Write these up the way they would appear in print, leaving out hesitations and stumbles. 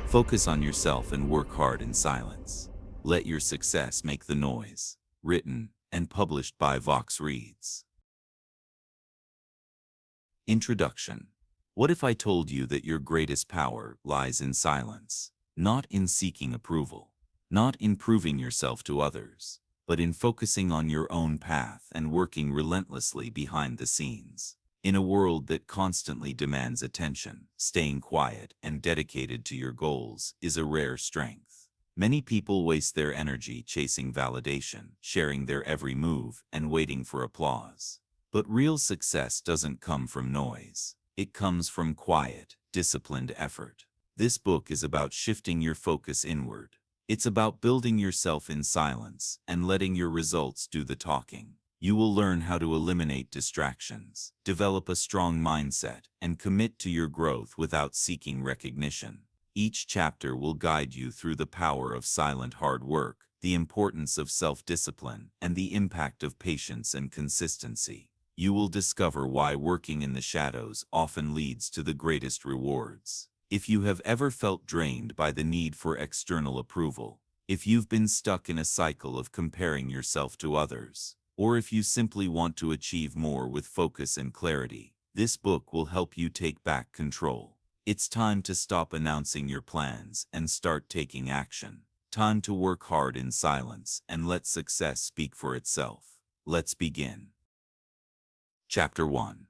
Focus on yourself and work hard in silence. Let your success make the noise. Written and published by Vox Reads. Introduction. What if I told you that your greatest power lies in silence? Not in seeking approval, not in proving yourself to others, but in focusing on your own path and working relentlessly behind the scenes. In a world that constantly demands attention, staying quiet and dedicated to your goals is a rare strength. Many people waste their energy chasing validation, sharing their every move, and waiting for applause. But real success doesn't come from noise. It comes from quiet, disciplined effort. This book is about shifting your focus inward. It's about building yourself in silence and letting your results do the talking. You will learn how to eliminate distractions, develop a strong mindset, and commit to your growth without seeking recognition. Each chapter will guide you through the power of silent hard work, the importance of self-discipline, and the impact of patience and consistency. You will discover why working in the shadows often leads to the greatest rewards. If you have ever felt drained by the need for external approval, if you've been stuck in a cycle of comparing yourself to others, or if you simply want to achieve more with focus and clarity, this book will help you take back control. It's time to stop announcing your plans and start taking action. Time to work hard in silence and let success speak for itself. Let's begin. Chapter 1.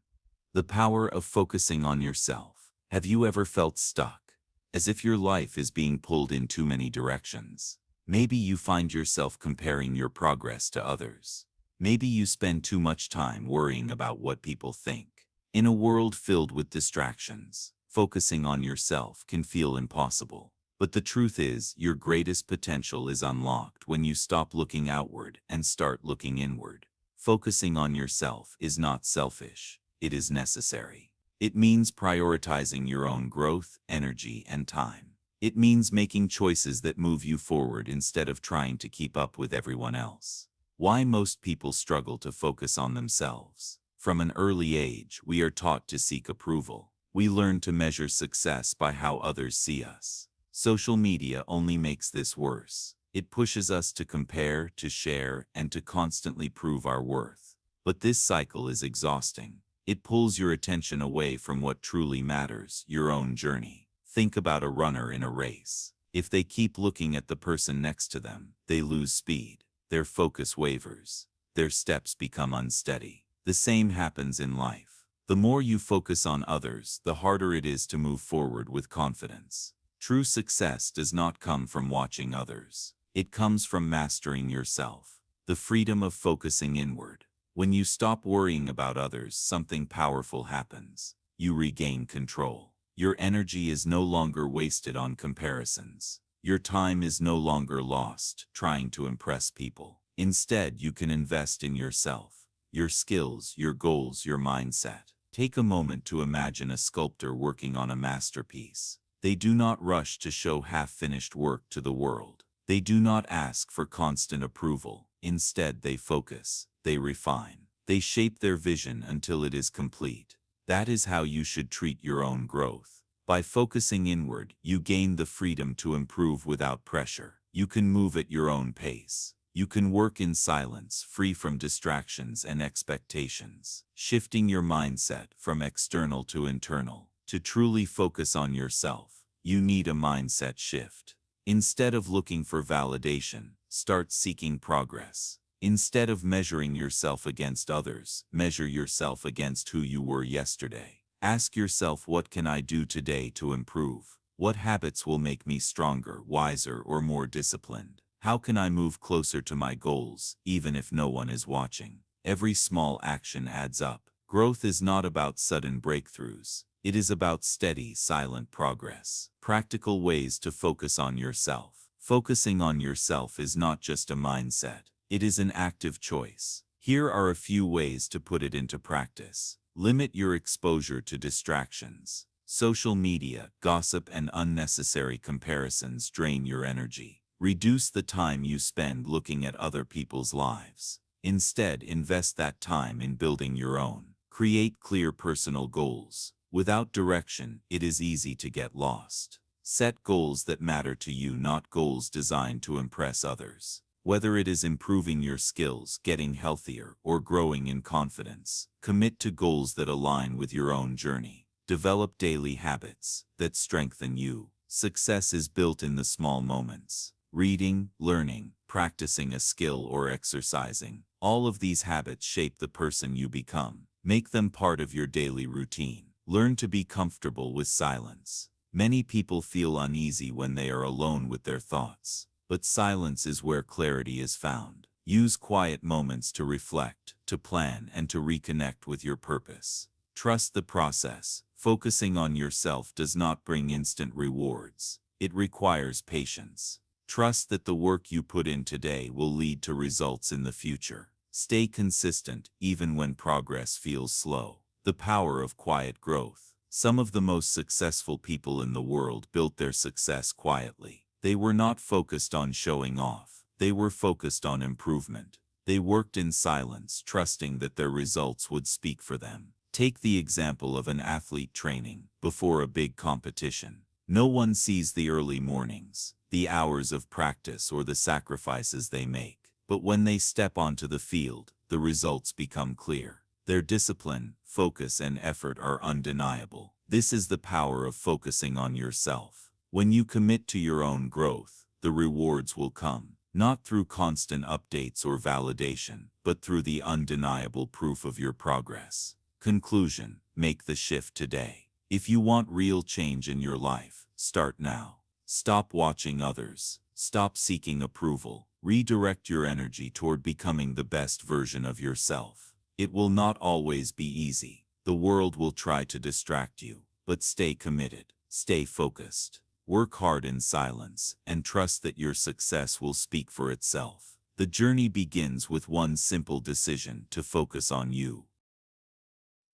The Power of Focusing on Yourself. Have you ever felt stuck, as if your life is being pulled in too many directions? Maybe you find yourself comparing your progress to others. Maybe you spend too much time worrying about what people think. In a world filled with distractions, focusing on yourself can feel impossible. But the truth is, your greatest potential is unlocked when you stop looking outward and start looking inward. Focusing on yourself is not selfish, it is necessary. It means prioritizing your own growth, energy, and time. It means making choices that move you forward instead of trying to keep up with everyone else. Why most people struggle to focus on themselves. From an early age, we are taught to seek approval. We learn to measure success by how others see us. Social media only makes this worse. It pushes us to compare, to share, and to constantly prove our worth. But this cycle is exhausting. It pulls your attention away from what truly matters, your own journey. Think about a runner in a race. If they keep looking at the person next to them, they lose speed. Their focus wavers. Their steps become unsteady. The same happens in life. The more you focus on others, the harder it is to move forward with confidence. True success does not come from watching others. It comes from mastering yourself. The freedom of focusing inward. When you stop worrying about others, something powerful happens. You regain control. Your energy is no longer wasted on comparisons. Your time is no longer lost trying to impress people. Instead, you can invest in yourself, your skills, your goals, your mindset. Take a moment to imagine a sculptor working on a masterpiece. They do not rush to show half-finished work to the world. They do not ask for constant approval. Instead, they focus, they refine, they shape their vision until it is complete. That is how you should treat your own growth. By focusing inward, you gain the freedom to improve without pressure. You can move at your own pace. You can work in silence, free from distractions and expectations, shifting your mindset from external to internal. To truly focus on yourself, you need a mindset shift. Instead of looking for validation, start seeking progress. Instead of measuring yourself against others, measure yourself against who you were yesterday. Ask yourself, what can I do today to improve? What habits will make me stronger, wiser, or more disciplined? How can I move closer to my goals, even if no one is watching? Every small action adds up. Growth is not about sudden breakthroughs. It is about steady, silent progress. Practical ways to focus on yourself. Focusing on yourself is not just a mindset. It is an active choice. Here are a few ways to put it into practice. Limit your exposure to distractions. Social media, gossip, and unnecessary comparisons drain your energy. Reduce the time you spend looking at other people's lives. Instead, invest that time in building your own. Create clear personal goals. Without direction, it is easy to get lost. Set goals that matter to you, not goals designed to impress others. Whether it is improving your skills, getting healthier, or growing in confidence, commit to goals that align with your own journey. Develop daily habits that strengthen you. Success is built in the small moments. Reading, learning, practicing a skill, or exercising. All of these habits shape the person you become. Make them part of your daily routine. Learn to be comfortable with silence. Many people feel uneasy when they are alone with their thoughts. But silence is where clarity is found. Use quiet moments to reflect, to plan, and to reconnect with your purpose. Trust the process. Focusing on yourself does not bring instant rewards. It requires patience. Trust that the work you put in today will lead to results in the future. Stay consistent, even when progress feels slow. The power of quiet growth. Some of the most successful people in the world built their success quietly. They were not focused on showing off. They were focused on improvement. They worked in silence, trusting that their results would speak for them. Take the example of an athlete training before a big competition. No one sees the early mornings, the hours of practice, or the sacrifices they make. But when they step onto the field, the results become clear. Their discipline, focus, and effort are undeniable. This is the power of focusing on yourself. When you commit to your own growth, the rewards will come, not through constant updates or validation, but through the undeniable proof of your progress. Conclusion: make the shift today. If you want real change in your life, start now. Stop watching others. Stop seeking approval. Redirect your energy toward becoming the best version of yourself. It will not always be easy. The world will try to distract you, but stay committed. Stay focused. Work hard in silence, and trust that your success will speak for itself. The journey begins with one simple decision: to focus on you.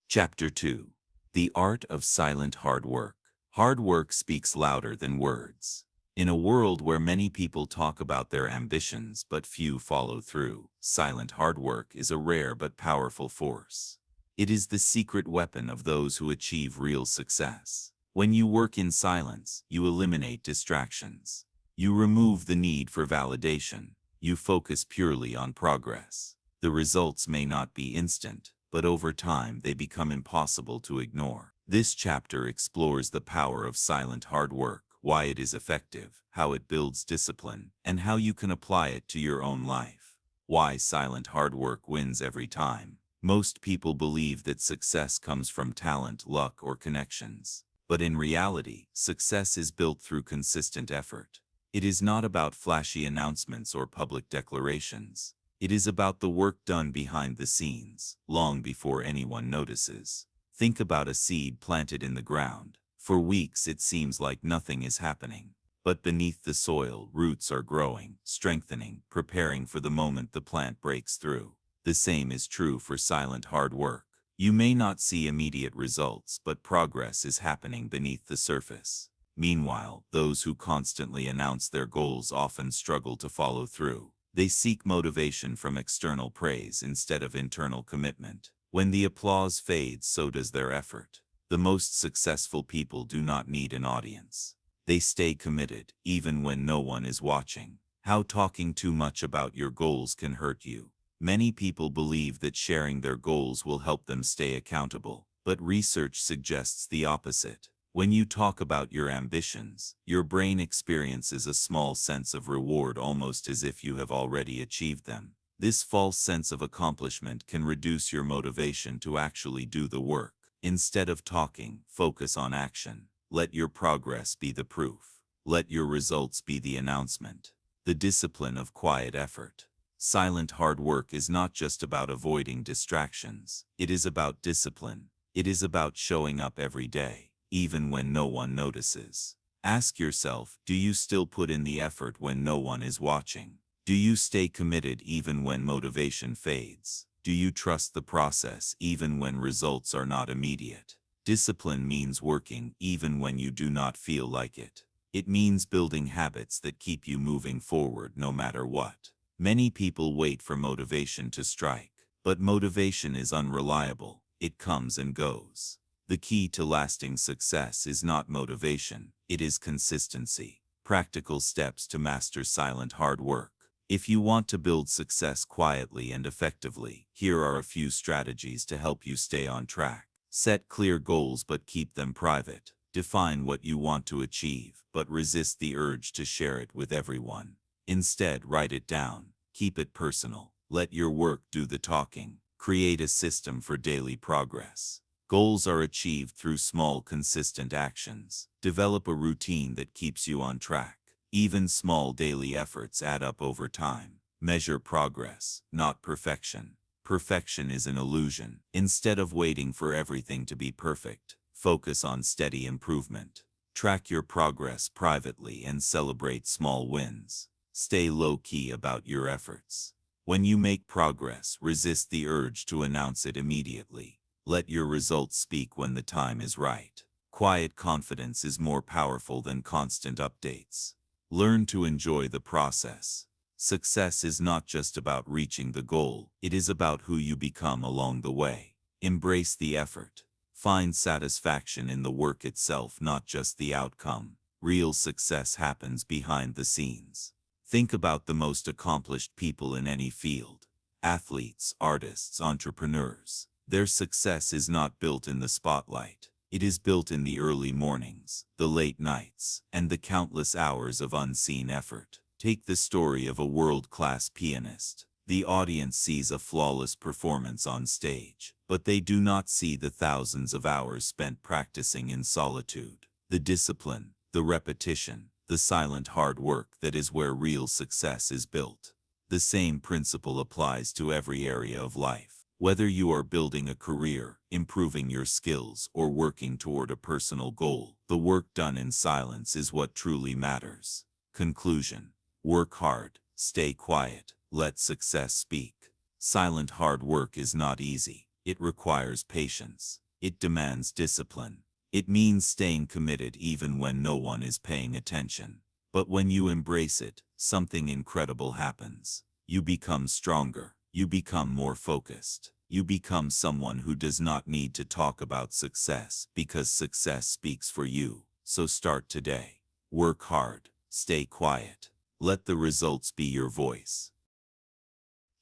Chapter 2. The Art of Silent Hard Work. Hard work speaks louder than words. In a world where many people talk about their ambitions but few follow through, silent hard work is a rare but powerful force. It is the secret weapon of those who achieve real success. When you work in silence, you eliminate distractions. You remove the need for validation. You focus purely on progress. The results may not be instant, but over time they become impossible to ignore. This chapter explores the power of silent hard work, why it is effective, how it builds discipline, and how you can apply it to your own life. Why silent hard work wins every time. Most people believe that success comes from talent, luck, or connections. But in reality, success is built through consistent effort. It is not about flashy announcements or public declarations. It is about the work done behind the scenes, long before anyone notices. Think about a seed planted in the ground. For weeks it seems like nothing is happening. But beneath the soil, roots are growing, strengthening, preparing for the moment the plant breaks through. The same is true for silent hard work. You may not see immediate results, but progress is happening beneath the surface. Meanwhile, those who constantly announce their goals often struggle to follow through. They seek motivation from external praise instead of internal commitment. When the applause fades, so does their effort. The most successful people do not need an audience. They stay committed, even when no one is watching. How talking too much about your goals can hurt you. Many people believe that sharing their goals will help them stay accountable, but research suggests the opposite. When you talk about your ambitions, your brain experiences a small sense of reward, almost as if you have already achieved them. This false sense of accomplishment can reduce your motivation to actually do the work. Instead of talking, focus on action. Let your progress be the proof. Let your results be the announcement. The discipline of quiet effort. Silent hard work is not just about avoiding distractions. It is about discipline. It is about showing up every day, even when no one notices. Ask yourself, do you still put in the effort when no one is watching? Do you stay committed even when motivation fades? Do you trust the process even when results are not immediate? Discipline means working even when you do not feel like it. It means building habits that keep you moving forward no matter what. Many people wait for motivation to strike, but motivation is unreliable. It comes and goes. The key to lasting success is not motivation, it is consistency. Practical steps to master silent hard work. If you want to build success quietly and effectively, here are a few strategies to help you stay on track. Set clear goals but keep them private. Define what you want to achieve, but resist the urge to share it with everyone. Instead, write it down. Keep it personal. Let your work do the talking. Create a system for daily progress. Goals are achieved through small, consistent actions. Develop a routine that keeps you on track. Even small daily efforts add up over time. Measure progress, not perfection. Perfection is an illusion. Instead of waiting for everything to be perfect, focus on steady improvement. Track your progress privately and celebrate small wins. Stay low-key about your efforts. When you make progress, resist the urge to announce it immediately. Let your results speak when the time is right. Quiet confidence is more powerful than constant updates. Learn to enjoy the process. Success is not just about reaching the goal, it is about who you become along the way. Embrace the effort. Find satisfaction in the work itself, not just the outcome. Real success happens behind the scenes. Think about the most accomplished people in any field. Athletes, artists, entrepreneurs. Their success is not built in the spotlight. It is built in the early mornings, the late nights, and the countless hours of unseen effort. Take the story of a world-class pianist. The audience sees a flawless performance on stage, but they do not see the thousands of hours spent practicing in solitude. The discipline, the repetition, the silent hard work, that is where real success is built. The same principle applies to every area of life. Whether you are building a career, improving your skills, or working toward a personal goal, the work done in silence is what truly matters. Conclusion: work hard, stay quiet, let success speak. Silent hard work is not easy. It requires patience. It demands discipline. It means staying committed even when no one is paying attention. But when you embrace it, something incredible happens. You become stronger. You become more focused. You become someone who does not need to talk about success because success speaks for you. So start today. Work hard. Stay quiet. Let the results be your voice.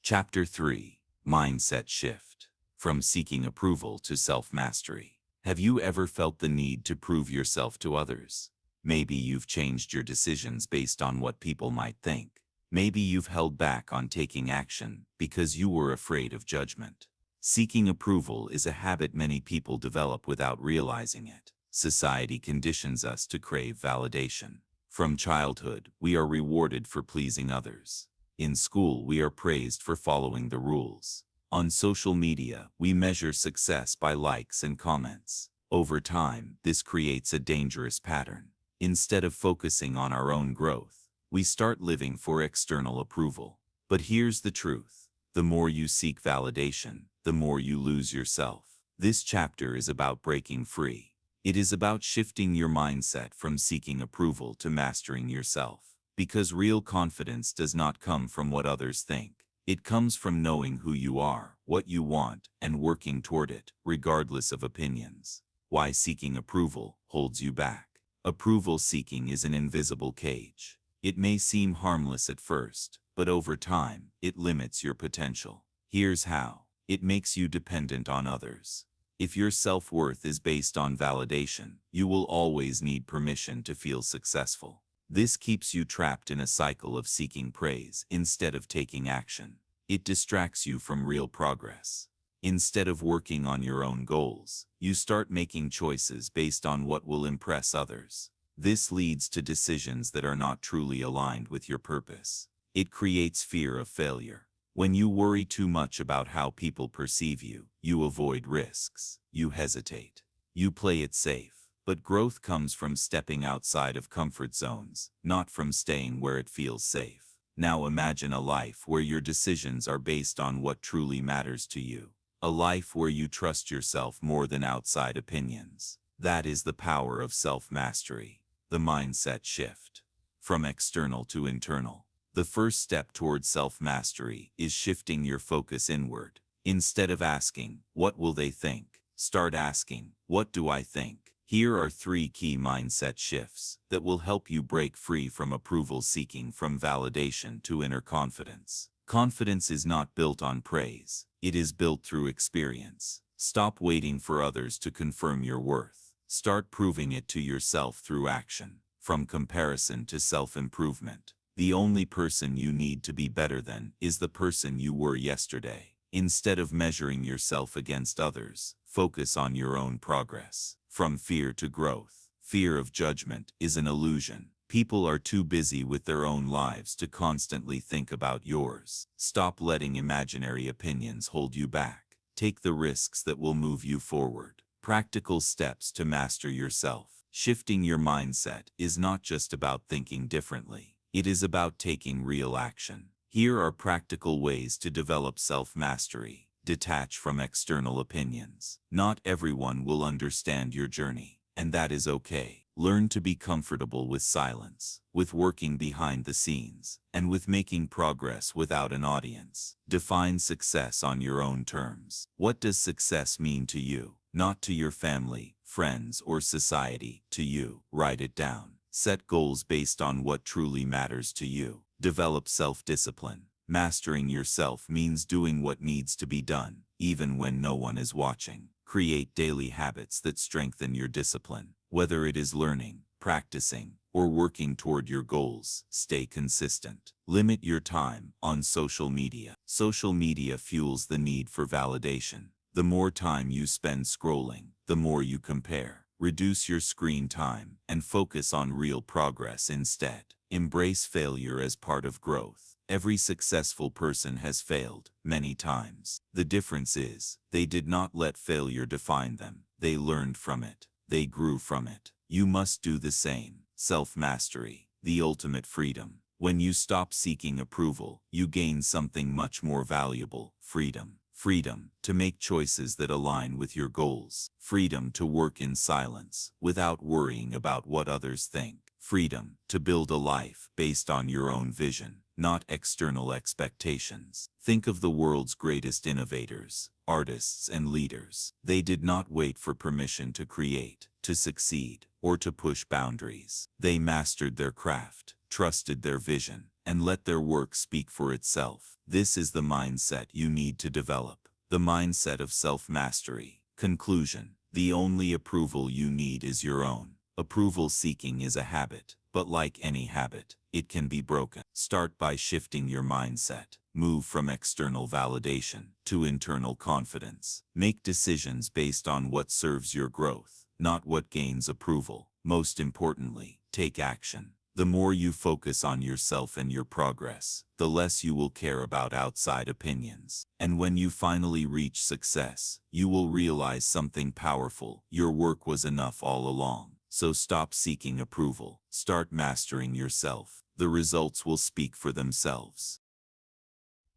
Chapter 3: Mindset Shift. From seeking approval to self-mastery. Have you ever felt the need to prove yourself to others? Maybe you've changed your decisions based on what people might think. Maybe you've held back on taking action because you were afraid of judgment. Seeking approval is a habit many people develop without realizing it. Society conditions us to crave validation. From childhood, we are rewarded for pleasing others. In school, we are praised for following the rules. On social media, we measure success by likes and comments. Over time, this creates a dangerous pattern. Instead of focusing on our own growth, we start living for external approval. But here's the truth. The more you seek validation, the more you lose yourself. This chapter is about breaking free. It is about shifting your mindset from seeking approval to mastering yourself. Because real confidence does not come from what others think. It comes from knowing who you are, what you want, and working toward it, regardless of opinions. Why seeking approval holds you back. Approval seeking is an invisible cage. It may seem harmless at first, but over time, it limits your potential. Here's how. It makes you dependent on others. If your self-worth is based on validation, you will always need permission to feel successful. This keeps you trapped in a cycle of seeking praise instead of taking action. It distracts you from real progress. Instead of working on your own goals, you start making choices based on what will impress others. This leads to decisions that are not truly aligned with your purpose. It creates fear of failure. When you worry too much about how people perceive you, you avoid risks. You hesitate. You play it safe. But growth comes from stepping outside of comfort zones, not from staying where it feels safe. Now imagine a life where your decisions are based on what truly matters to you. A life where you trust yourself more than outside opinions. That is the power of self-mastery. The mindset shift. From external to internal. The first step towards self-mastery is shifting your focus inward. Instead of asking, "What will they think?" Start asking, what do I think? Here are 3 key mindset shifts that will help you break free from approval seeking, from validation to inner confidence. Confidence is not built on praise. It is built through experience. Stop waiting for others to confirm your worth. Start proving it to yourself through action. From comparison to self-improvement. The only person you need to be better than is the person you were yesterday. Instead of measuring yourself against others, focus on your own progress. From fear to growth. Fear of judgment is an illusion. People are too busy with their own lives to constantly think about yours. Stop letting imaginary opinions hold you back. Take the risks that will move you forward. Practical steps to master yourself. Shifting your mindset is not just about thinking differently. It is about taking real action. Here are practical ways to develop self-mastery. Detach from external opinions. Not everyone will understand your journey, and that is okay. Learn to be comfortable with silence, with working behind the scenes, and with making progress without an audience. Define success on your own terms. What does success mean to you? Not to your family, friends, or society, to you. Write it down. Set goals based on what truly matters to you. Develop self-discipline. Mastering yourself means doing what needs to be done, even when no one is watching. Create daily habits that strengthen your discipline. Whether it is learning, practicing, or working toward your goals, stay consistent. Limit your time on social media. Social media fuels the need for validation. The more time you spend scrolling, the more you compare. Reduce your screen time and focus on real progress instead. Embrace failure as part of growth. Every successful person has failed many times. The difference is, they did not let failure define them. They learned from it. They grew from it. You must do the same. Self-mastery, the ultimate freedom. When you stop seeking approval, you gain something much more valuable: freedom. Freedom to make choices that align with your goals. Freedom to work in silence without worrying about what others think. Freedom to build a life based on your own vision, not external expectations. Think of the world's greatest innovators, artists, and leaders. They did not wait for permission to create, to succeed, or to push boundaries. They mastered their craft, trusted their vision, and let their work speak for itself. This is the mindset you need to develop, the mindset of self-mastery. Conclusion: the only approval you need is your own. Approval seeking is a habit, but like any habit, it can be broken. Start by shifting your mindset. Move from external validation to internal confidence. Make decisions based on what serves your growth, not what gains approval. Most importantly, take action. The more you focus on yourself and your progress, the less you will care about outside opinions. And when you finally reach success, you will realize something powerful: your work was enough all along. So stop seeking approval. Start mastering yourself. The results will speak for themselves.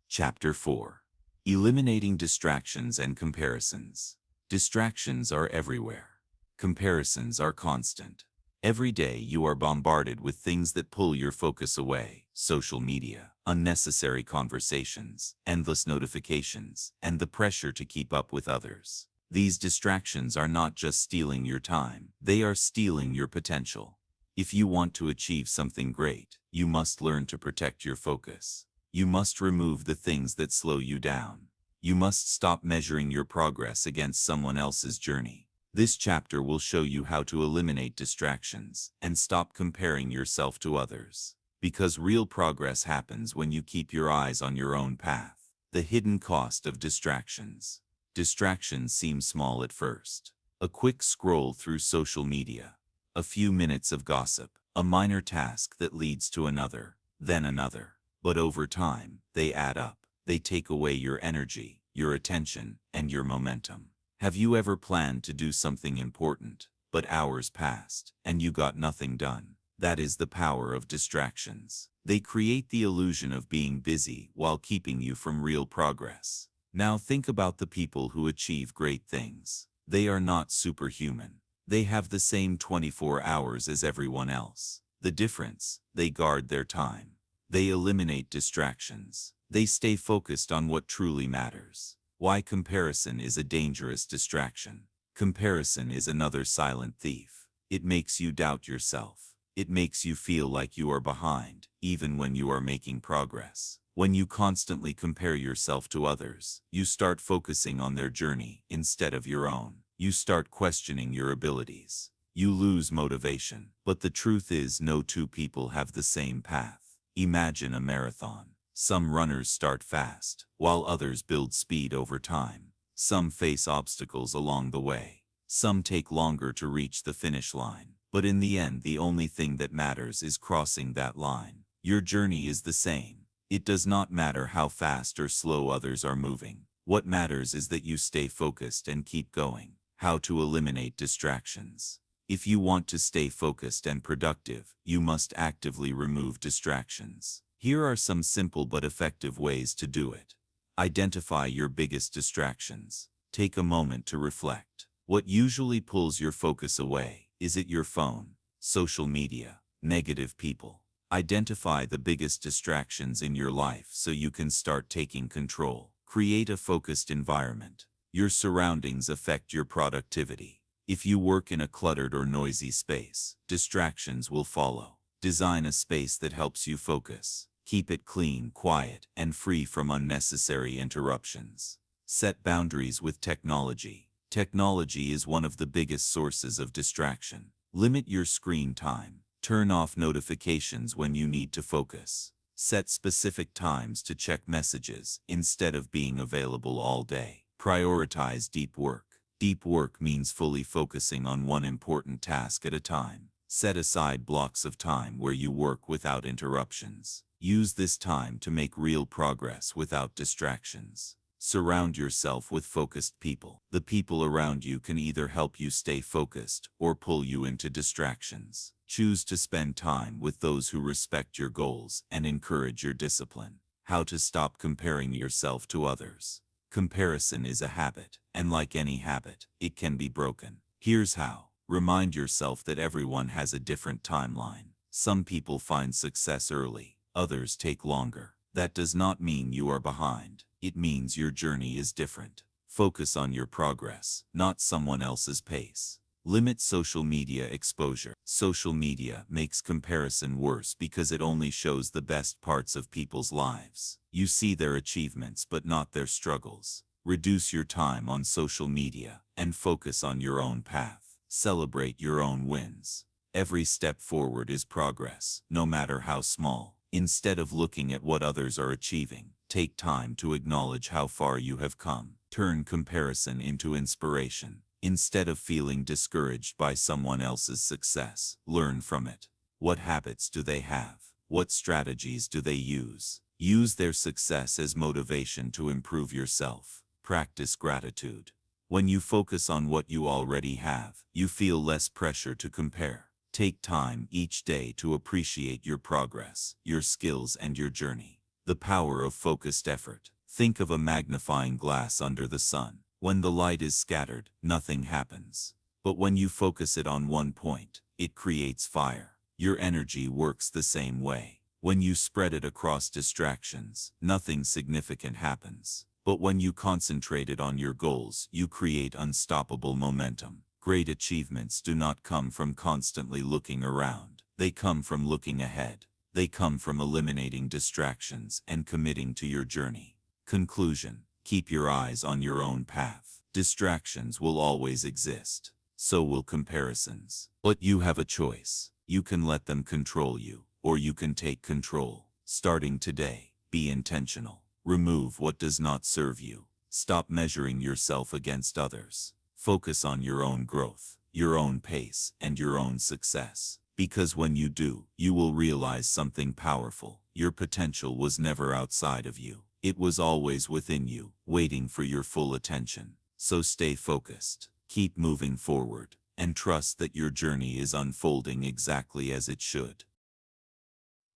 Chapter 4. Eliminating distractions and comparisons. Distractions are everywhere. Comparisons are constant. Every day you are bombarded with things that pull your focus away: social media, unnecessary conversations, endless notifications, and the pressure to keep up with others. These distractions are not just stealing your time, they are stealing your potential. If you want to achieve something great, you must learn to protect your focus. You must remove the things that slow you down. You must stop measuring your progress against someone else's journey. This chapter will show you how to eliminate distractions and stop comparing yourself to others. Because real progress happens when you keep your eyes on your own path. The hidden cost of distractions. Distractions seem small at first. A quick scroll through social media, a few minutes of gossip, a minor task that leads to another, then another. But over time, they add up. They take away your energy, your attention, and your momentum. Have you ever planned to do something important, but hours passed, and you got nothing done? That is the power of distractions. They create the illusion of being busy while keeping you from real progress. Now think about the people who achieve great things. They are not superhuman. They have the same 24 hours as everyone else. The difference: they guard their time. They eliminate distractions. They stay focused on what truly matters. Why comparison is a dangerous distraction. Comparison is another silent thief. It makes you doubt yourself. It makes you feel like you are behind, even when you are making progress. When you constantly compare yourself to others, you start focusing on their journey instead of your own. You start questioning your abilities. You lose motivation. But the truth is, no two people have the same path. Imagine a marathon. Some runners start fast, while others build speed over time. Some face obstacles along the way. Some take longer to reach the finish line. But in the end, the only thing that matters is crossing that line. Your journey is the same. It does not matter how fast or slow others are moving. What matters is that you stay focused and keep going. How to eliminate distractions. If you want to stay focused and productive, you must actively remove distractions. Here are some simple but effective ways to do it. Identify your biggest distractions. Take a moment to reflect. What usually pulls your focus away? Is it your phone, social media, negative people? Identify the biggest distractions in your life so you can start taking control. Create a focused environment. Your surroundings affect your productivity. If you work in a cluttered or noisy space, distractions will follow. Design a space that helps you focus. Keep it clean, quiet, and free from unnecessary interruptions. Set boundaries with technology. Technology is one of the biggest sources of distraction. Limit your screen time. Turn off notifications when you need to focus. Set specific times to check messages instead of being available all day. Prioritize deep work. Deep work means fully focusing on one important task at a time. Set aside blocks of time where you work without interruptions. Use this time to make real progress without distractions. Surround yourself with focused people. The people around you can either help you stay focused or pull you into distractions. Choose to spend time with those who respect your goals and encourage your discipline. How to stop comparing yourself to others. Comparison is a habit, and like any habit, it can be broken. Here's how. Remind yourself that everyone has a different timeline. Some people find success early, others take longer. That does not mean you are behind. It means your journey is different. Focus on your progress, not someone else's pace. Limit social media exposure. Social media makes comparison worse because it only shows the best parts of people's lives. You see their achievements but not their struggles. Reduce your time on social media and focus on your own path. Celebrate your own wins. Every step forward is progress, no matter how small. Instead of looking at what others are achieving, take time to acknowledge how far you have come. Turn comparison into inspiration. Instead of feeling discouraged by someone else's success, learn from it. What habits do they have? What strategies do they use? Use their success as motivation to improve yourself. Practice gratitude. When you focus on what you already have, you feel less pressure to compare. Take time each day to appreciate your progress, your skills, and your journey. The power of focused effort. Think of a magnifying glass under the sun. When the light is scattered, nothing happens. But when you focus it on one point, it creates fire. Your energy works the same way. When you spread it across distractions, nothing significant happens. But when you concentrate it on your goals, you create unstoppable momentum. Great achievements do not come from constantly looking around. They come from looking ahead. They come from eliminating distractions and committing to your journey. Conclusion. Keep your eyes on your own path. Distractions will always exist. So will comparisons. But you have a choice. You can let them control you, or you can take control. Starting today, be intentional. Remove what does not serve you. Stop measuring yourself against others. Focus on your own growth, your own pace, and your own success. Because when you do, you will realize something powerful. Your potential was never outside of you. It was always within you, waiting for your full attention. So stay focused, keep moving forward, and trust that your journey is unfolding exactly as it should.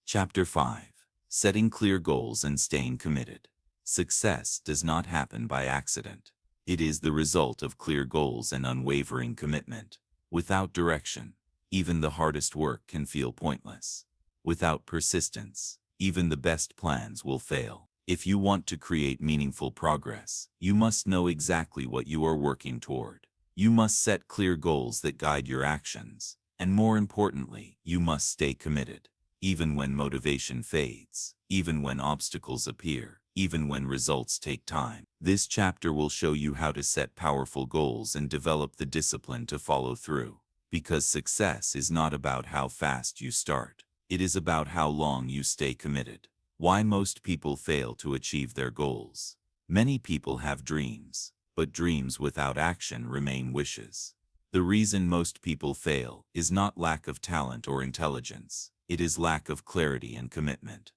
Chapter 5. Setting clear goals and staying committed. Success does not happen by accident. It is the result of clear goals and unwavering commitment. Without direction, even the hardest work can feel pointless. Without persistence, even the best plans will fail. If you want to create meaningful progress, you must know exactly what you are working toward. You must set clear goals that guide your actions. And more importantly, you must stay committed. Even when motivation fades, even when obstacles appear, even when results take time. This chapter will show you how to set powerful goals and develop the discipline to follow through. Because success is not about how fast you start. It is about how long you stay committed. Why most people fail to achieve their goals. Many people have dreams, but dreams without action remain wishes. The reason most people fail is not lack of talent or intelligence. It is lack of clarity and commitment.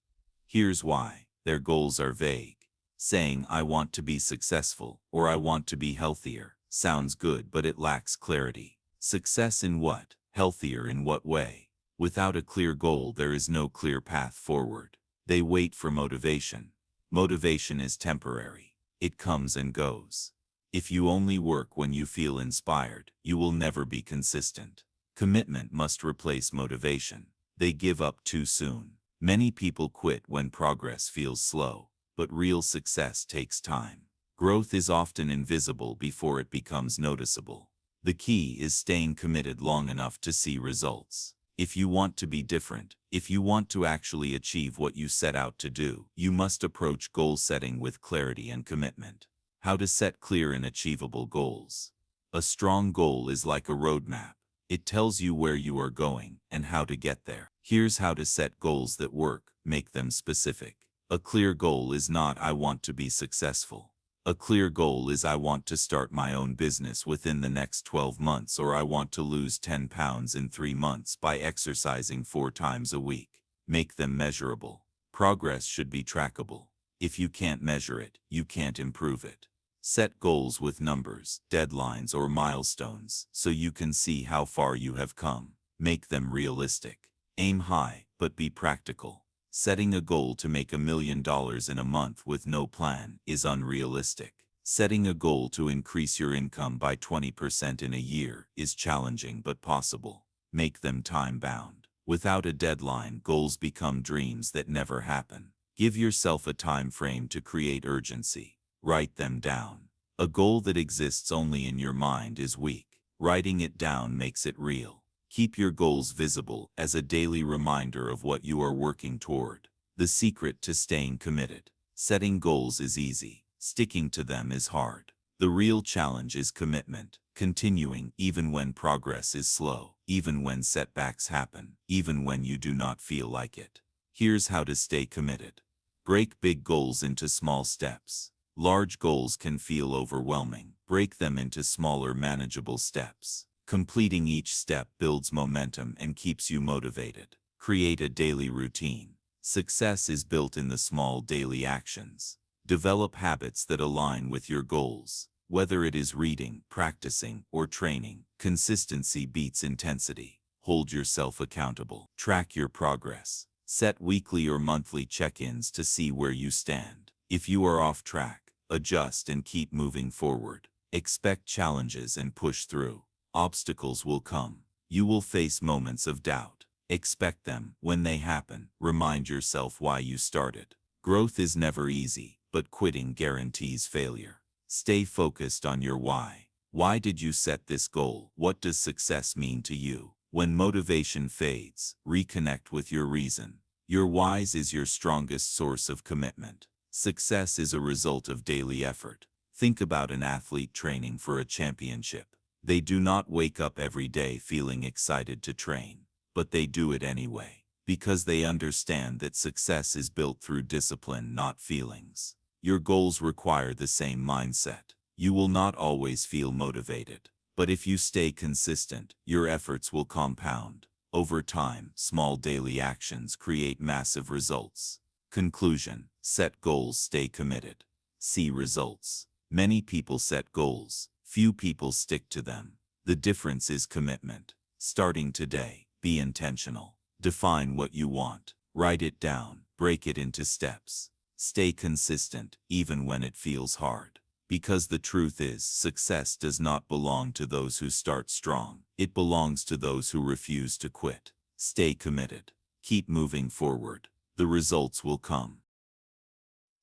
Here's why. Their goals are vague. Saying, I want to be successful, or I want to be healthier, sounds good, but it lacks clarity. Success in what? Healthier in what way? Without a clear goal, there is no clear path forward. They wait for motivation. Motivation is temporary. It comes and goes. If you only work when you feel inspired, you will never be consistent. Commitment must replace motivation. They give up too soon. Many people quit when progress feels slow, but real success takes time. Growth is often invisible before it becomes noticeable. The key is staying committed long enough to see results. If you want to be different, if you want to actually achieve what you set out to do, you must approach goal setting with clarity and commitment. How to set clear and achievable goals. A strong goal is like a roadmap. It tells you where you are going and how to get there. Here's how to set goals that work. Make them specific. A clear goal is not I want to be successful. A clear goal is I want to start my own business within the next 12 months, or I want to lose 10 pounds in 3 months by exercising 4 times a week. Make them measurable. Progress should be trackable. If you can't measure it, you can't improve it. Set goals with numbers, deadlines, or milestones so you can see how far you have come. Make them realistic. Aim high, but be practical. Setting a goal to make $1 million in a month with no plan is unrealistic. Setting a goal to increase your income by 20% in a year is challenging but possible. Make them time-bound. Without a deadline, goals become dreams that never happen. Give yourself a time frame to create urgency. Write them down. A goal that exists only in your mind is weak. Writing it down makes it real. Keep your goals visible as a daily reminder of what you are working toward. The secret to staying committed. Setting goals is easy. Sticking to them is hard. The real challenge is commitment. Continuing even when progress is slow, even when setbacks happen, even when you do not feel like it. Here's how to stay committed. Break big goals into small steps. Large goals can feel overwhelming. Break them into smaller, manageable steps. Completing each step builds momentum and keeps you motivated. Create a daily routine. Success is built in the small daily actions. Develop habits that align with your goals. Whether it is reading, practicing, or training, consistency beats intensity. Hold yourself accountable. Track your progress. Set weekly or monthly check-ins to see where you stand. If you are off track, adjust and keep moving forward. Expect challenges and push through. Obstacles will come. You will face moments of doubt. Expect them. When they happen, remind yourself why you started. Growth is never easy, but quitting guarantees failure. Stay focused on your why. Why did you set this goal? What does success mean to you? When motivation fades, reconnect with your reason. Your whys is your strongest source of commitment. Success is a result of daily effort. Think about an athlete training for a championship. They do not wake up every day feeling excited to train, but they do it anyway, because they understand that success is built through discipline, not feelings. Your goals require the same mindset. You will not always feel motivated, but if you stay consistent, your efforts will compound. Over time, small daily actions create massive results. Conclusion: set goals, stay committed. See results. Many people set goals. Few people stick to them. The difference is commitment. Starting today, be intentional. Define what you want. Write it down. Break it into steps. Stay consistent, even when it feels hard. Because the truth is, success does not belong to those who start strong. It belongs to those who refuse to quit. Stay committed. Keep moving forward. The results will come.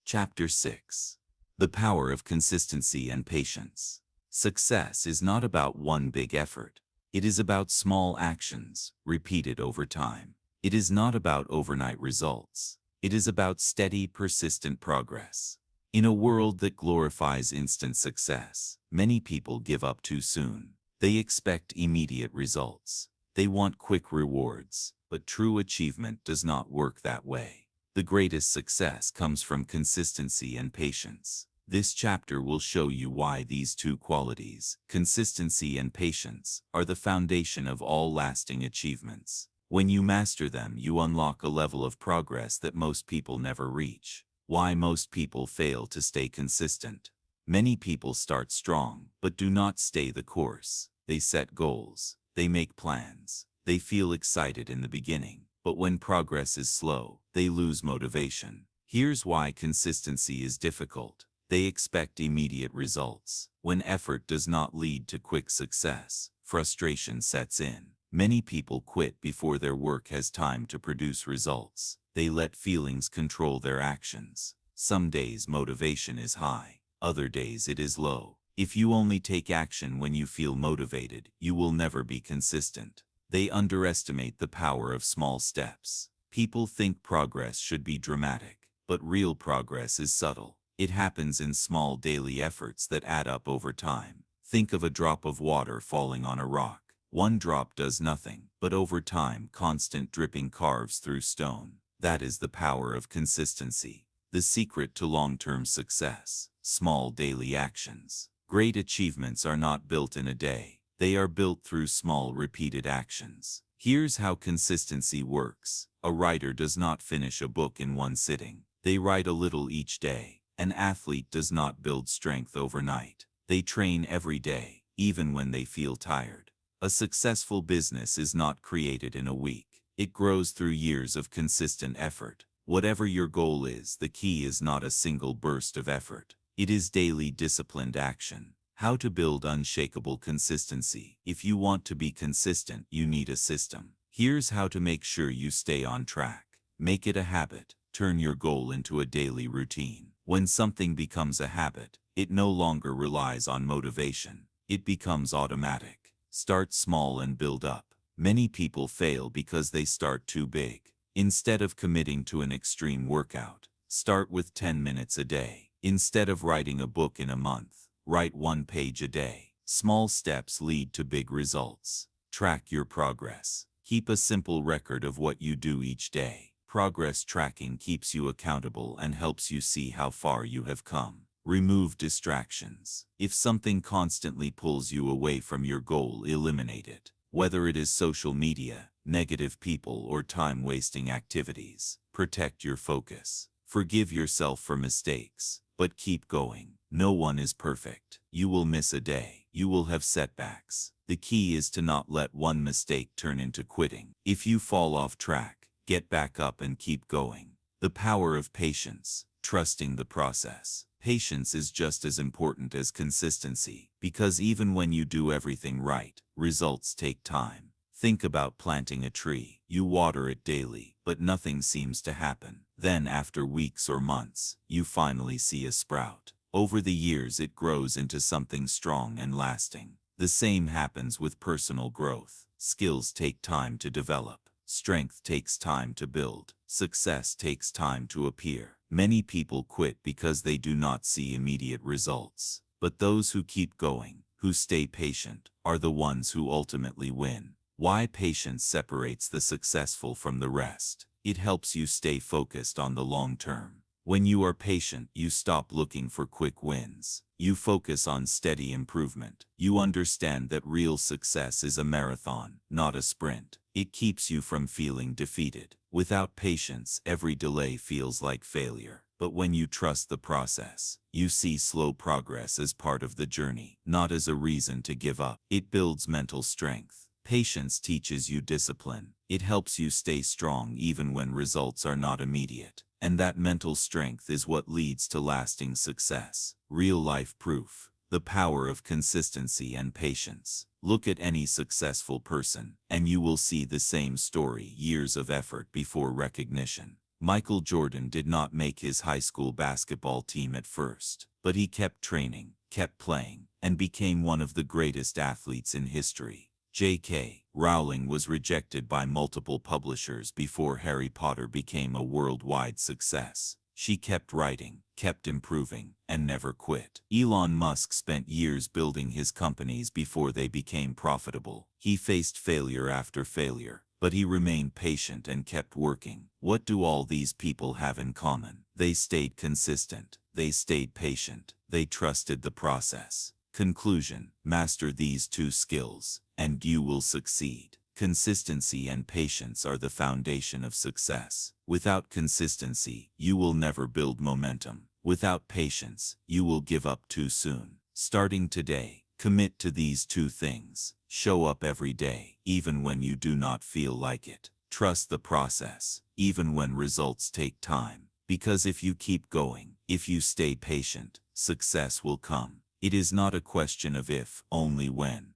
Chapter 6. The Power of Consistency and Patience. Success is not about one big effort. It is about small actions, repeated over time. It is not about overnight results. It is about steady, persistent progress. In a world that glorifies instant success, many people give up too soon. They expect immediate results. They want quick rewards, but true achievement does not work that way. The greatest success comes from consistency and patience. This chapter will show you why these two qualities, consistency and patience, are the foundation of all lasting achievements. When you master them, you unlock a level of progress that most people never reach. Why most people fail to stay consistent. Many people start strong, but do not stay the course. They set goals. They make plans. They feel excited in the beginning, but when progress is slow, they lose motivation. Here's why consistency is difficult. They expect immediate results. When effort does not lead to quick success, frustration sets in. Many people quit before their work has time to produce results. They let feelings control their actions. Some days motivation is high, other days it is low. If you only take action when you feel motivated, you will never be consistent. They underestimate the power of small steps. People think progress should be dramatic, but real progress is subtle. It happens in small daily efforts that add up over time. Think of a drop of water falling on a rock. One drop does nothing, but over time, constant dripping carves through stone. That is the power of consistency. The secret to long-term success. Small daily actions. Great achievements are not built in a day. They are built through small repeated actions. Here's how consistency works. A writer does not finish a book in one sitting. They write a little each day. An athlete does not build strength overnight. They train every day, even when they feel tired. A successful business is not created in a week. It grows through years of consistent effort. Whatever your goal is, the key is not a single burst of effort. It is daily disciplined action. How to build unshakable consistency. If you want to be consistent, you need a system. Here's how to make sure you stay on track. Make it a habit. Turn your goal into a daily routine. When something becomes a habit, it no longer relies on motivation. It becomes automatic. Start small and build up. Many people fail because they start too big. Instead of committing to an extreme workout, start with 10 minutes a day. Instead of writing a book in a month, write 1 page a day. Small steps lead to big results. Track your progress. Keep a simple record of what you do each day. Progress tracking keeps you accountable and helps you see how far you have come. Remove distractions. If something constantly pulls you away from your goal, eliminate it. Whether it is social media, negative people, or time-wasting activities, protect your focus. Forgive yourself for mistakes, but keep going. No one is perfect. You will miss a day. You will have setbacks. The key is to not let one mistake turn into quitting. If you fall off track, get back up and keep going. The power of patience. Trusting the process. Patience is just as important as consistency, because even when you do everything right, results take time. Think about planting a tree. You water it daily, but nothing seems to happen. Then after weeks or months, you finally see a sprout. Over the years, it grows into something strong and lasting. The same happens with personal growth. Skills take time to develop. Strength takes time to build. Success takes time to appear. Many people quit because they do not see immediate results. But those who keep going, who stay patient, are the ones who ultimately win. Why patience separates the successful from the rest. It helps you stay focused on the long term. When you are patient, you stop looking for quick wins. You focus on steady improvement. You understand that real success is a marathon, not a sprint. It keeps you from feeling defeated. Without patience, every delay feels like failure. But when you trust the process, you see slow progress as part of the journey, not as a reason to give up. It builds mental strength. Patience teaches you discipline. It helps you stay strong even when results are not immediate. And that mental strength is what leads to lasting success. Real-life proof. The power of consistency and patience. Look at any successful person, and you will see the same story: years of effort before recognition. Michael Jordan did not make his high school basketball team at first, but he kept training, kept playing, and became one of the greatest athletes in history. J.K. Rowling was rejected by multiple publishers before Harry Potter became a worldwide success. She kept writing, kept improving, and never quit. Elon Musk spent years building his companies before they became profitable. He faced failure after failure, but he remained patient and kept working. What do all these people have in common? They stayed consistent. They stayed patient. They trusted the process. Conclusion: master these two skills, and you will succeed. Consistency and patience are the foundation of success. Without consistency, you will never build momentum. Without patience, you will give up too soon. Starting today, commit to these two things. Show up every day, even when you do not feel like it. Trust the process, even when results take time. Because if you keep going, if you stay patient, success will come. It is not a question of if, only when.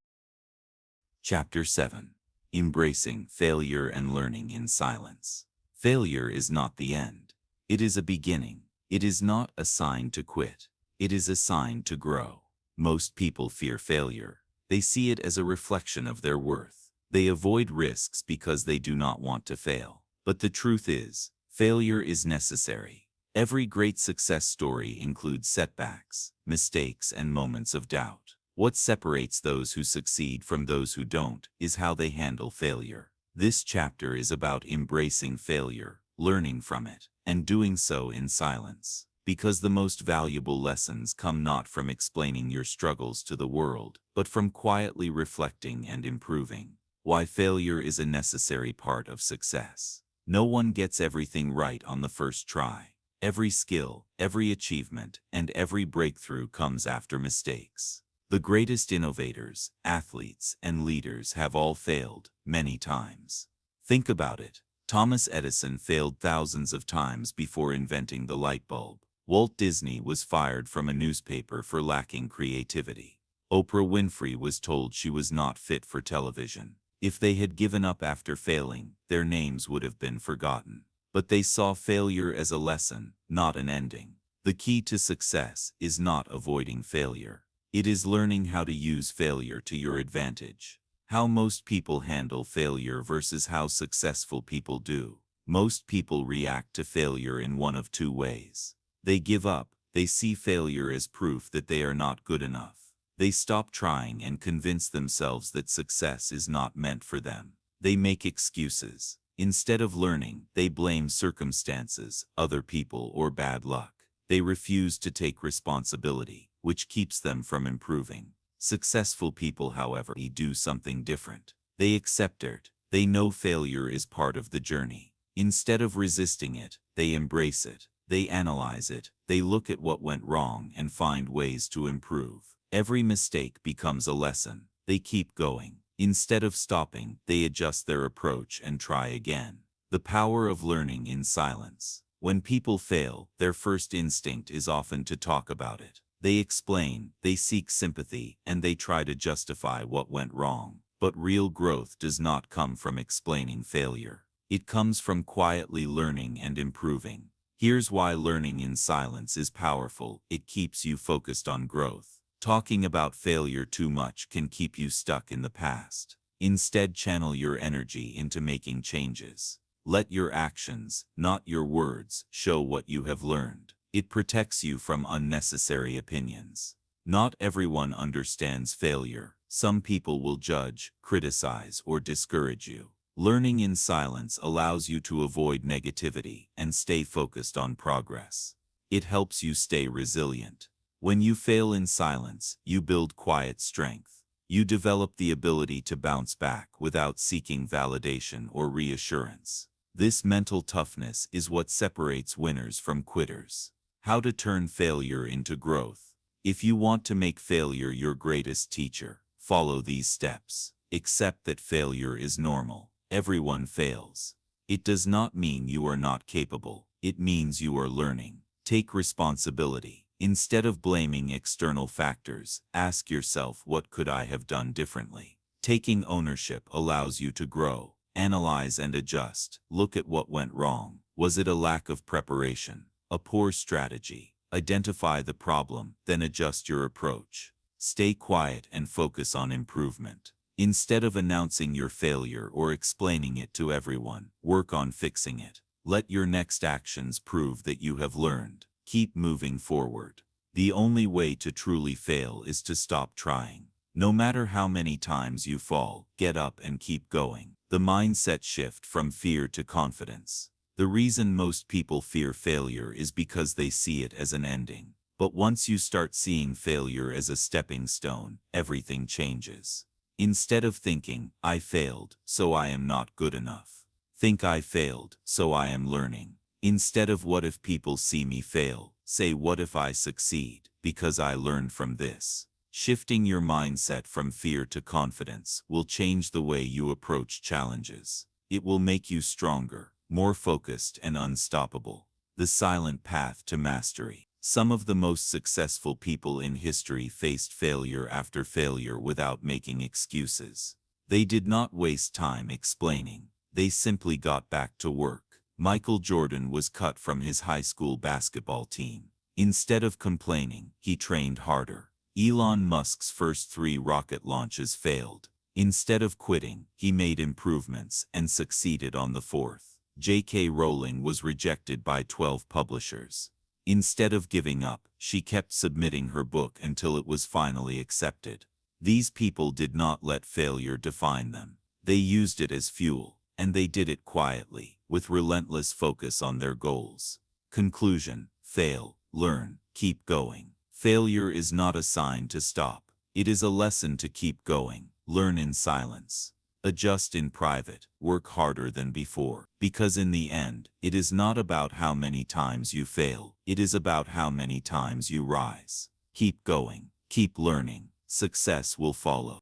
Chapter 7. Embracing failure and learning in silence. Failure is not the end. It is a beginning. It is not a sign to quit. It is a sign to grow. Most people fear failure. They see it as a reflection of their worth. They avoid risks because they do not want to fail. But the truth is, failure is necessary. Every great success story includes setbacks, mistakes, and moments of doubt. What separates those who succeed from those who don't is how they handle failure. This chapter is about embracing failure, learning from it, and doing so in silence. Because the most valuable lessons come not from explaining your struggles to the world, but from quietly reflecting and improving. Why failure is a necessary part of success. No one gets everything right on the first try. Every skill, every achievement, and every breakthrough comes after mistakes. The greatest innovators, athletes, and leaders have all failed, many times. Think about it. Thomas Edison failed thousands of times before inventing the light bulb. Walt Disney was fired from a newspaper for lacking creativity. Oprah Winfrey was told she was not fit for television. If they had given up after failing, their names would have been forgotten. But they saw failure as a lesson, not an ending. The key to success is not avoiding failure. It is learning how to use failure to your advantage. How most people handle failure versus how successful people do. Most people react to failure in one of two ways. They give up. They see failure as proof that they are not good enough. They stop trying and convince themselves that success is not meant for them. They make excuses. Instead of learning, they blame circumstances, other people, or bad luck. They refuse to take responsibility, which keeps them from improving. Successful people, however, do something different. They accept it. They know failure is part of the journey. Instead of resisting it, they embrace it. They analyze it. They look at what went wrong and find ways to improve. Every mistake becomes a lesson. They keep going. Instead of stopping, they adjust their approach and try again. The power of learning in silence. When people fail, their first instinct is often to talk about it. They explain, they seek sympathy, and they try to justify what went wrong. But real growth does not come from explaining failure. It comes from quietly learning and improving. Here's why learning in silence is powerful. It keeps you focused on growth. Talking about failure too much can keep you stuck in the past. Instead, channel your energy into making changes. Let your actions, not your words, show what you have learned. It protects you from unnecessary opinions. Not everyone understands failure. Some people will judge, criticize, or discourage you. Learning in silence allows you to avoid negativity and stay focused on progress. It helps you stay resilient. When you fail in silence, you build quiet strength. You develop the ability to bounce back without seeking validation or reassurance. This mental toughness is what separates winners from quitters. How to turn failure into growth. If you want to make failure your greatest teacher, follow these steps. Accept that failure is normal. Everyone fails. It does not mean you are not capable. It means you are learning. Take responsibility. Instead of blaming external factors, ask yourself, what could I have done differently? Taking ownership allows you to grow. Analyze and adjust. Look at what went wrong. Was it a lack of preparation? A poor strategy? Identify the problem, then adjust your approach. Stay quiet and focus on improvement. Instead of announcing your failure or explaining it to everyone, work on fixing it. Let your next actions prove that you have learned. Keep moving forward. The only way to truly fail is to stop trying. No matter how many times you fall, get up and keep going. The mindset shift from fear to confidence. The reason most people fear failure is because they see it as an ending. But once you start seeing failure as a stepping stone, everything changes. Instead of thinking, I failed, so I am not good enough, think I failed, so I am learning. Instead of what if people see me fail, say what if I succeed, because I learned from this. Shifting your mindset from fear to confidence will change the way you approach challenges. It will make you stronger, more focused and unstoppable. The silent path to mastery. Some of the most successful people in history faced failure after failure without making excuses. They did not waste time explaining. They simply got back to work. Michael Jordan was cut from his high school basketball team. Instead of complaining, he trained harder. Elon Musk's first 3 rocket launches failed. Instead of quitting, he made improvements and succeeded on the 4th. J.K. Rowling was rejected by 12 publishers. Instead of giving up, she kept submitting her book until it was finally accepted. These people did not let failure define them. They used it as fuel, and they did it quietly, with relentless focus on their goals. Conclusion: fail, learn, keep going. Failure is not a sign to stop. It is a lesson to keep going. Learn in silence. Adjust in private. Work harder than before. Because in the end, it is not about how many times you fail. It is about how many times you rise. Keep going. Keep learning. Success will follow.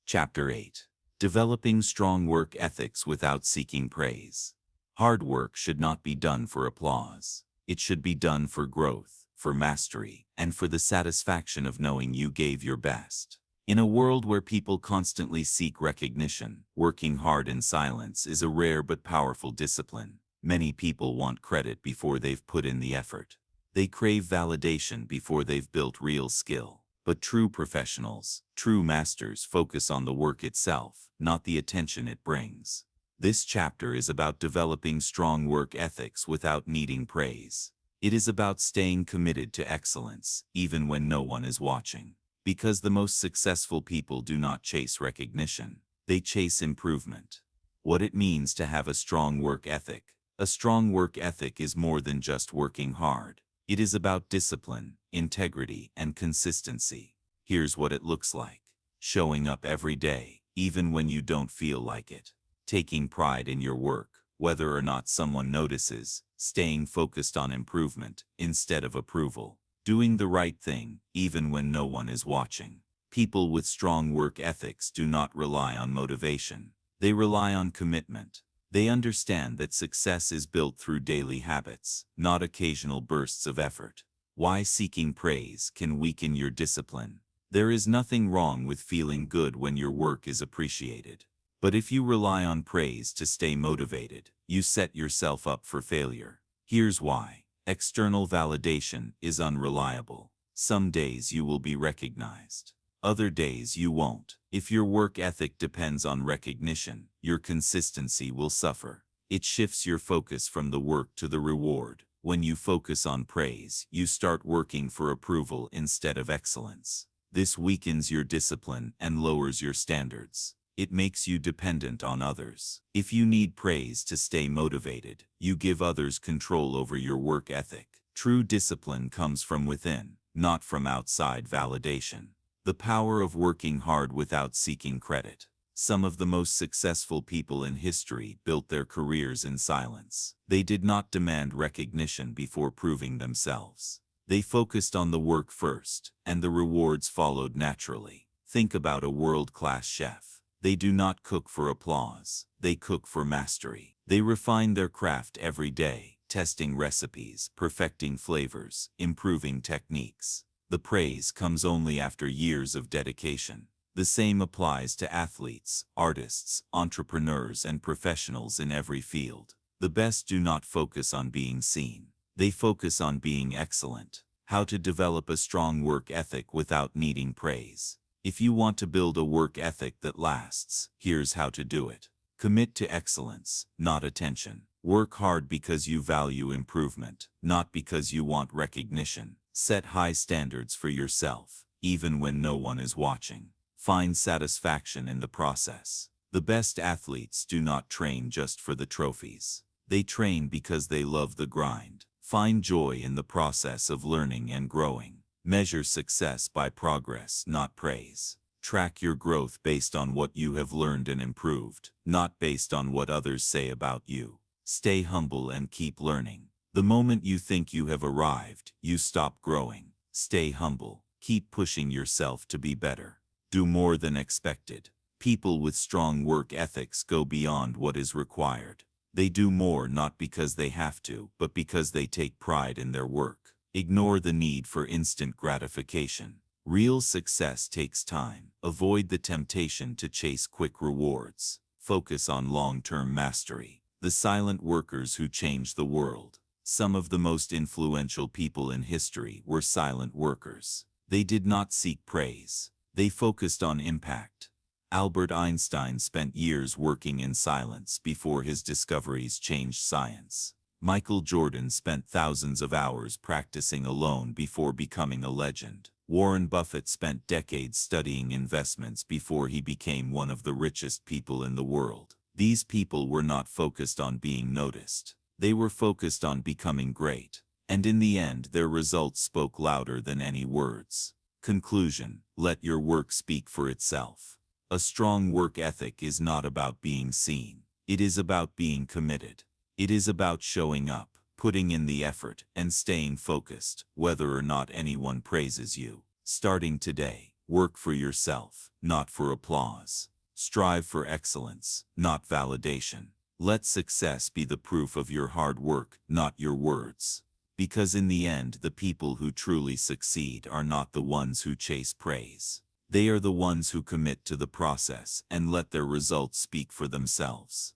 Chapter 8. Developing strong work ethics without seeking praise. Hard work should not be done for applause. It should be done for growth, for mastery, and for the satisfaction of knowing you gave your best. In a world where people constantly seek recognition, working hard in silence is a rare but powerful discipline. Many people want credit before they've put in the effort. They crave validation before they've built real skill. But true professionals, true masters focus on the work itself, not the attention it brings. This chapter is about developing strong work ethics without needing praise. It is about staying committed to excellence, even when no one is watching. Because the most successful people do not chase recognition, they chase improvement. What it means to have a strong work ethic. A strong work ethic is more than just working hard. It is about discipline, integrity, and consistency. Here's what it looks like. Showing up every day, even when you don't feel like it. Taking pride in your work, whether or not someone notices. Staying focused on improvement instead of approval. Doing the right thing, even when no one is watching. People with strong work ethics do not rely on motivation. They rely on commitment. They understand that success is built through daily habits, not occasional bursts of effort. Why seeking praise can weaken your discipline. There is nothing wrong with feeling good when your work is appreciated. But if you rely on praise to stay motivated, you set yourself up for failure. Here's why. External validation is unreliable. Some days you will be recognized. Other days you won't. If your work ethic depends on recognition, your consistency will suffer. It shifts your focus from the work to the reward. When you focus on praise, you start working for approval instead of excellence. This weakens your discipline and lowers your standards. It makes you dependent on others. If you need praise to stay motivated, you give others control over your work ethic. True discipline comes from within, not from outside validation. The power of working hard without seeking credit. Some of the most successful people in history built their careers in silence. They did not demand recognition before proving themselves. They focused on the work first, and the rewards followed naturally. Think about a world-class chef. They do not cook for applause. They cook for mastery. They refine their craft every day, testing recipes, perfecting flavors, improving techniques. The praise comes only after years of dedication. The same applies to athletes, artists, entrepreneurs, and professionals in every field. The best do not focus on being seen. They focus on being excellent. How to develop a strong work ethic without needing praise. If you want to build a work ethic that lasts, here's how to do it. Commit to excellence, not attention. Work hard because you value improvement, not because you want recognition. Set high standards for yourself, even when no one is watching. Find satisfaction in the process. The best athletes do not train just for the trophies. They train because they love the grind. Find joy in the process of learning and growing. Measure success by progress, not praise. Track your growth based on what you have learned and improved, not based on what others say about you. Stay humble and keep learning. The moment you think you have arrived, you stop growing. Stay humble. Keep pushing yourself to be better. Do more than expected. People with strong work ethics go beyond what is required. They do more not because they have to, but because they take pride in their work. Ignore the need for instant gratification. Real success takes time. Avoid the temptation to chase quick rewards. Focus on long-term mastery. The silent workers who changed the world. Some of the most influential people in history were silent workers. They did not seek praise. They focused on impact. Albert Einstein spent years working in silence before his discoveries changed science. Michael Jordan spent thousands of hours practicing alone before becoming a legend. Warren Buffett spent decades studying investments before he became one of the richest people in the world. These people were not focused on being noticed. They were focused on becoming great. And in the end, their results spoke louder than any words. Conclusion: let your work speak for itself. A strong work ethic is not about being seen. It is about being committed. It is about showing up, putting in the effort, and staying focused, whether or not anyone praises you. Starting today, work for yourself, not for applause. Strive for excellence, not validation. Let success be the proof of your hard work, not your words. Because in the end, the people who truly succeed are not the ones who chase praise. They are the ones who commit to the process and let their results speak for themselves.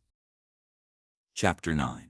Chapter 9.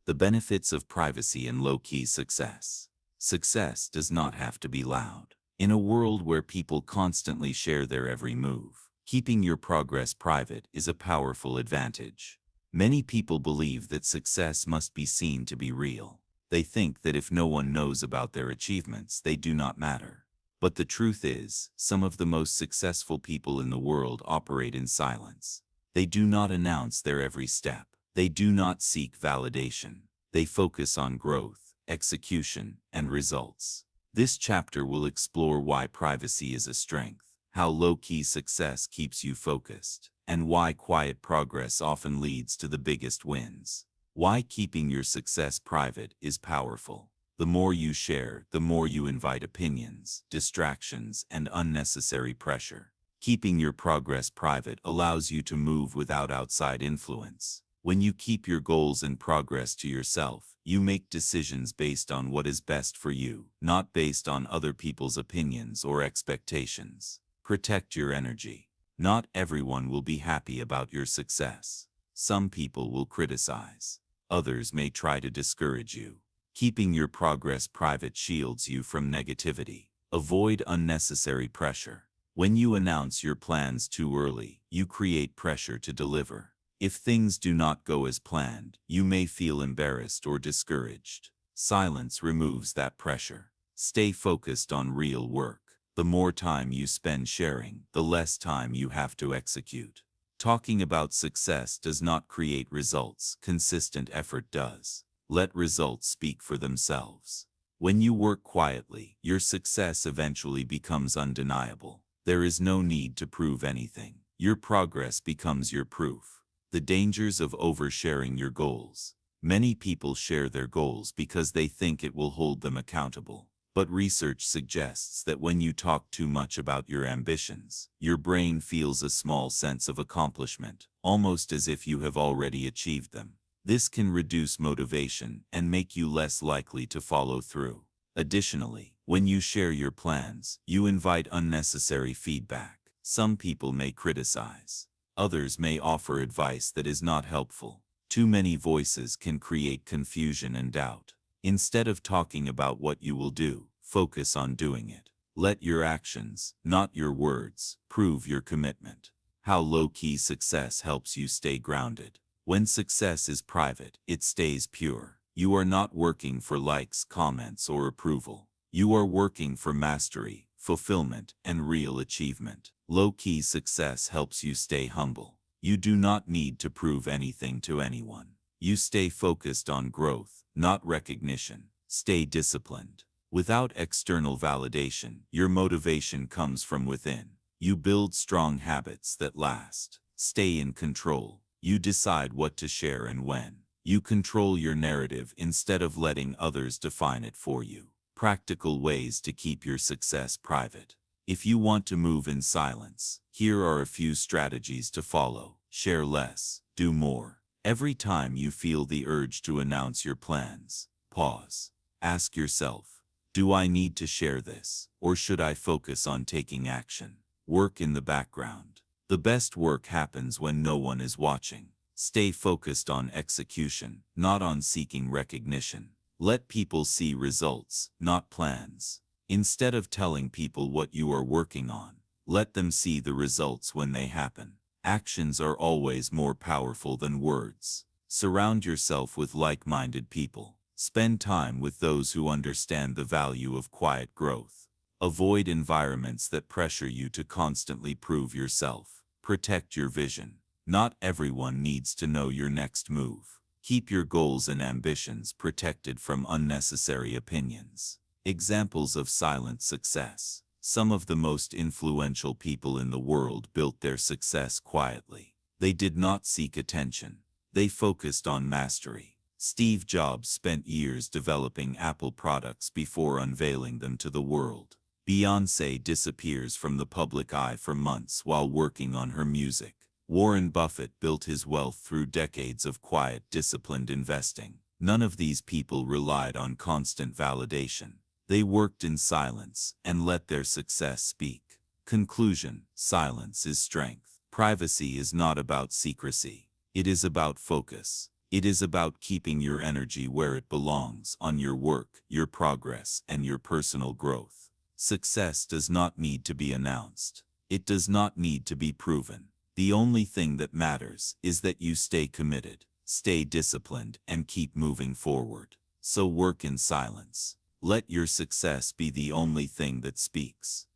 The benefits of privacy and low-key success. Success does not have to be loud. In a world where people constantly share their every move, keeping your progress private is a powerful advantage. Many people believe that success must be seen to be real. They think that if no one knows about their achievements, they do not matter. But the truth is, some of the most successful people in the world operate in silence. They do not announce their every step. They do not seek validation. They focus on growth, execution, and results. This chapter will explore why privacy is a strength, how low-key success keeps you focused, and why quiet progress often leads to the biggest wins. Why keeping your success private is powerful. The more you share, the more you invite opinions, distractions, and unnecessary pressure. Keeping your progress private allows you to move without outside influence. When you keep your goals and progress to yourself, you make decisions based on what is best for you, not based on other people's opinions or expectations. Protect your energy. Not everyone will be happy about your success. Some people will criticize. Others may try to discourage you. Keeping your progress private shields you from negativity. Avoid unnecessary pressure. When you announce your plans too early, you create pressure to deliver. If things do not go as planned, you may feel embarrassed or discouraged. Silence removes that pressure. Stay focused on real work. The more time you spend sharing, the less time you have to execute. Talking about success does not create results. Consistent effort does. Let results speak for themselves. When you work quietly, your success eventually becomes undeniable. There is no need to prove anything. Your progress becomes your proof. The dangers of oversharing your goals. Many people share their goals because they think it will hold them accountable. But research suggests that when you talk too much about your ambitions, your brain feels a small sense of accomplishment, almost as if you have already achieved them. This can reduce motivation and make you less likely to follow through. Additionally, when you share your plans, you invite unnecessary feedback. Some people may criticize. Others may offer advice that is not helpful. Too many voices can create confusion and doubt. Instead of talking about what you will do, focus on doing it. Let your actions, not your words, prove your commitment. How low-key success helps you stay grounded. When success is private, it stays pure. You are not working for likes, comments, or approval. You are working for mastery, fulfillment, and real achievement. Low-key success helps you stay humble. You do not need to prove anything to anyone. You stay focused on growth, not recognition. Stay disciplined. Without external validation, your motivation comes from within. You build strong habits that last. Stay in control. You decide what to share and when. You control your narrative instead of letting others define it for you. Practical ways to keep your success private. If you want to move in silence, here are a few strategies to follow. Share less, do more. Every time you feel the urge to announce your plans, pause. Ask yourself, do I need to share this, or should I focus on taking action? Work in the background. The best work happens when no one is watching. Stay focused on execution, not on seeking recognition. Let people see results, not plans. Instead of telling people what you are working on, let them see the results when they happen. Actions are always more powerful than words. Surround yourself with like-minded people. Spend time with those who understand the value of quiet growth. Avoid environments that pressure you to constantly prove yourself. Protect your vision. Not everyone needs to know your next move. Keep your goals and ambitions protected from unnecessary opinions. Examples of silent success. Some of the most influential people in the world built their success quietly. They did not seek attention. They focused on mastery. Steve Jobs spent years developing Apple products before unveiling them to the world. Beyoncé disappears from the public eye for months while working on her music. Warren Buffett built his wealth through decades of quiet, disciplined investing. None of these people relied on constant validation. They worked in silence and let their success speak. Conclusion: silence is strength. Privacy is not about secrecy. It is about focus. It is about keeping your energy where it belongs, on your work, your progress, and your personal growth. Success does not need to be announced. It does not need to be proven. The only thing that matters is that you stay committed, stay disciplined, and keep moving forward. So work in silence. Let your success be the only thing that speaks.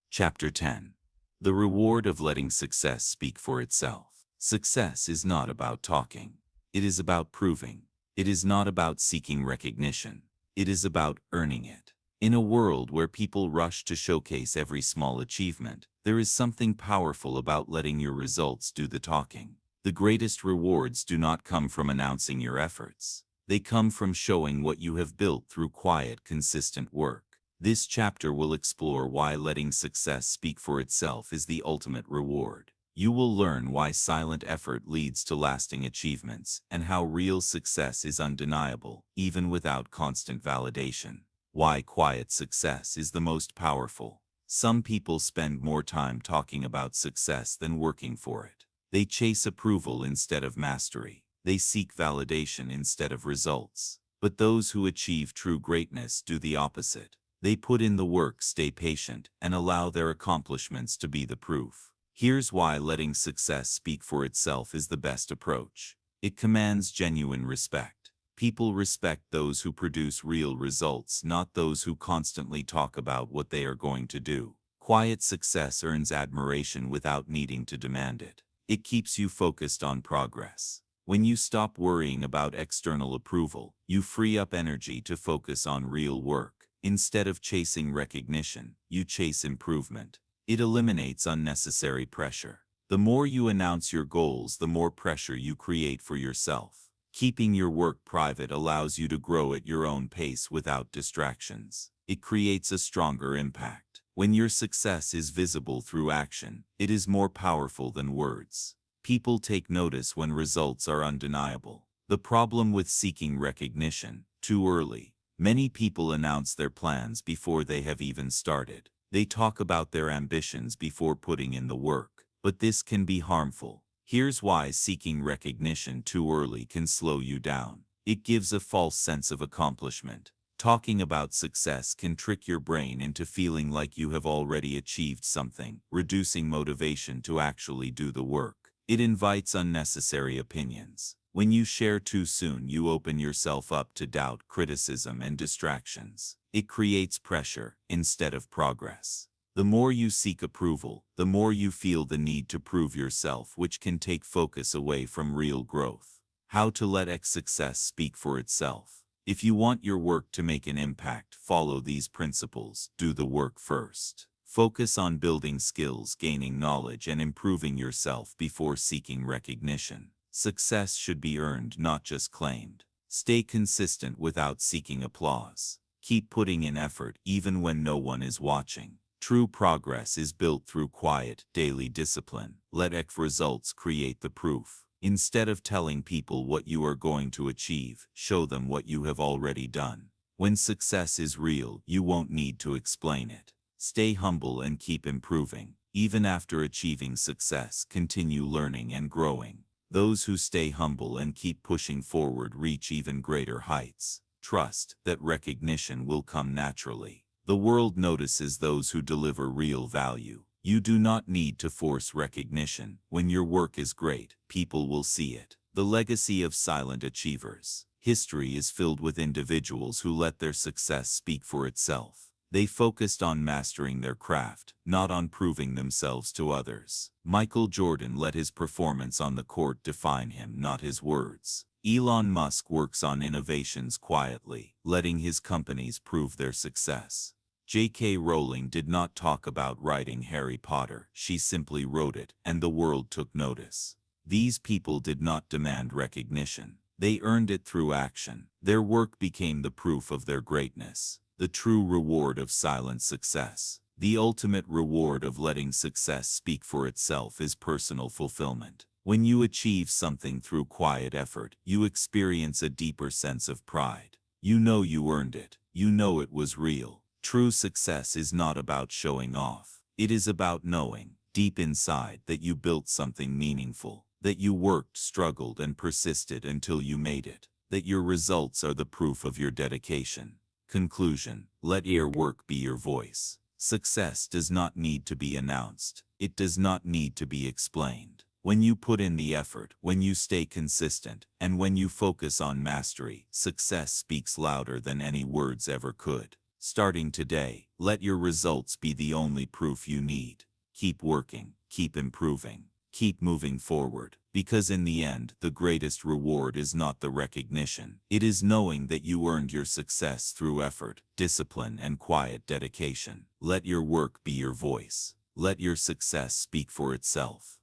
Chapter 10. The reward of letting success speak for itself. Success is not about talking. It is about proving. It is not about seeking recognition. It is about earning it. In a world where people rush to showcase every small achievement, there is something powerful about letting your results do the talking. The greatest rewards do not come from announcing your efforts. They come from showing what you have built through quiet, consistent work. This chapter will explore why letting success speak for itself is the ultimate reward. You will learn why silent effort leads to lasting achievements and how real success is undeniable, even without constant validation. Why quiet success is the most powerful. Some people spend more time talking about success than working for it. They chase approval instead of mastery. They seek validation instead of results. But those who achieve true greatness do the opposite. They put in the work, stay patient, and allow their accomplishments to be the proof. Here's why letting success speak for itself is the best approach. It commands genuine respect. People respect those who produce real results, not those who constantly talk about what they are going to do. Quiet success earns admiration without needing to demand it. It keeps you focused on progress. When you stop worrying about external approval, you free up energy to focus on real work. Instead of chasing recognition, you chase improvement. It eliminates unnecessary pressure. The more you announce your goals, the more pressure you create for yourself. Keeping your work private allows you to grow at your own pace without distractions. It creates a stronger impact. When your success is visible through action, it is more powerful than words. People take notice when results are undeniable. The problem with seeking recognition, too early. Many people announce their plans before they have even started. They talk about their ambitions before putting in the work. But this can be harmful. Here's why seeking recognition too early can slow you down. It gives a false sense of accomplishment. Talking about success can trick your brain into feeling like you have already achieved something, reducing motivation to actually do the work. It invites unnecessary opinions. When you share too soon, you open yourself up to doubt, criticism, and distractions. It creates pressure instead of progress. The more you seek approval, the more you feel the need to prove yourself, which can take focus away from real growth. How to let success speak for itself. If you want your work to make an impact, follow these principles. Do the work first. Focus on building skills, gaining knowledge, and improving yourself before seeking recognition. Success should be earned, not just claimed. Stay consistent without seeking applause. Keep putting in effort even when no one is watching. True progress is built through quiet, daily discipline. Let results create the proof. Instead of telling people what you are going to achieve, show them what you have already done. When success is real, you won't need to explain it. Stay humble and keep improving. Even after achieving success, continue learning and growing. Those who stay humble and keep pushing forward reach even greater heights. Trust that recognition will come naturally. The world notices those who deliver real value. You do not need to force recognition. When your work is great, people will see it. The legacy of silent achievers. History is filled with individuals who let their success speak for itself. They focused on mastering their craft, not on proving themselves to others. Michael Jordan let his performance on the court define him, not his words. Elon Musk works on innovations quietly, letting his companies prove their success. J.K. Rowling did not talk about writing Harry Potter. She simply wrote it, and the world took notice. These people did not demand recognition. They earned it through action. Their work became the proof of their greatness. The true reward of silent success. The ultimate reward of letting success speak for itself is personal fulfillment. When you achieve something through quiet effort, you experience a deeper sense of pride. You know you earned it. You know it was real. True success is not about showing off. It is about knowing, deep inside, that you built something meaningful, that you worked, struggled, and persisted until you made it, that your results are the proof of your dedication. Conclusion: let your work be your voice. Success does not need to be announced. It does not need to be explained. When you put in the effort, when you stay consistent, and when you focus on mastery, success speaks louder than any words ever could. Starting today, let your results be the only proof you need. Keep working, keep improving, keep moving forward, because in the end, the greatest reward is not the recognition. It is knowing that you earned your success through effort, discipline, and quiet dedication. Let your work be your voice. Let your success speak for itself.